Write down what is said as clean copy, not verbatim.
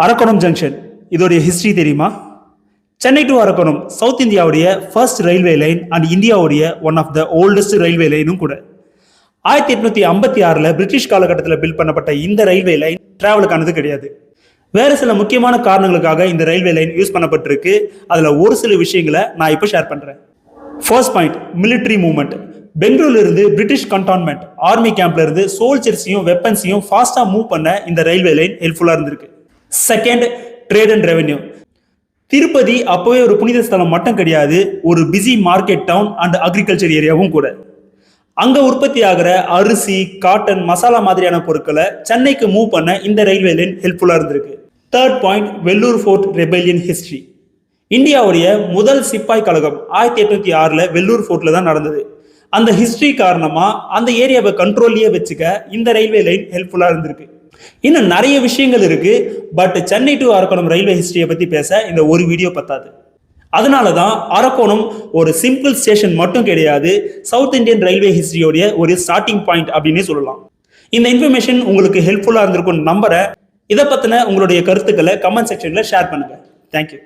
Arakkonam junction இதோடைய history தெரியுமா? Chennai to Arakkonam south இந்தியாவுடைய ஃபர்ஸ்ட் ரயில்வே லைன் அண்ட் இந்தியாவுடைய one of the oldest railway லைனும் கூட. 1856 பிரிட்டிஷ் காலகட்டத்தில் பில்ட் பண்ணப்பட்ட இந்த ரயில்வே லைன் டிராவலுக்கானது கிடையாது. வேற சில முக்கியமான காரணங்களுக்காக இந்த ரயில்வே லைன் யூஸ் பண்ணப்பட்டிருக்கு. அதுல ஒரு சில விஷயங்களை நான் இப்போ ஷேர் பண்றேன். First point, military movement. பெங்களூர்ல இருந்து பிரிட்டிஷ் கண்டான்மெண்ட் ஆர்மி கேம்ப்ல இருந்து சோல்ஜர்ஸையும் வெப்பன்ஸையும் ஃபாஸ்டா மூவ் பண்ண இந்த ரயில்வே லைன் ஹெல்ப்ஃபுல்லா இருந்திருக்கு. Second, trade and revenue. Tirupati அப்பவே ஒரு புனித ஸ்தலம் மட்டும் கிடையாது, ஒரு busy market town and agriculture ஏரியாவும் கூட. அங்க உற்பத்தி ஆகிற அரிசி, காட்டன், மசாலா மாதிரியான பொருட்களை சென்னைக்கு மூவ் பண்ண இந்த ரயில்வே லைன் ஹெல்ப்ஃபுல்லா இருந்திருக்கு. Third point, Vellore fort rebellion history. இந்தியாவுடைய முதல் சிப்பாய் கழகம் 1806 வெள்ளூர் ஃபோர்ட்ல தான் நடந்தது. அந்த ஹிஸ்டரி காரணமா அந்த ஏரியாவை கண்ட்ரோல்லயே வச்சுக்க இந்த ரயில்வே லைன் ஹெல்ப்ஃபுல்லா இருந்திருக்கு. இன்னும் நிறைய விஷயங்கள் இருக்கு, but Chennai to Arakkonam railway ஹிஸ்டரியை பத்தி பேச இந்த ஒரு வீடியோ பத்தாது. அதனாலதான் அரக்கோணம் ஒரு சிம்பிள் ஸ்டேஷன் மட்டும் கிடையாது, சவுத் இந்தியன் ரயில்வே ஹிஸ்டரியோடைய ஒரு ஸ்டார்டிங் பாயிண்ட் அப்படின்னு சொல்லலாம். இந்த இன்ஃபர்மேஷன் உங்களுக்கு ஹெல்ப்ஃபுல்லா இருந்திருக்கும் நம்புறேன். இதை பத்தின உங்களுடைய கருத்துக்களை கமெண்ட் செக்ஷன்ல ஷேர் பண்ணுங்க. தேங்க்யூ.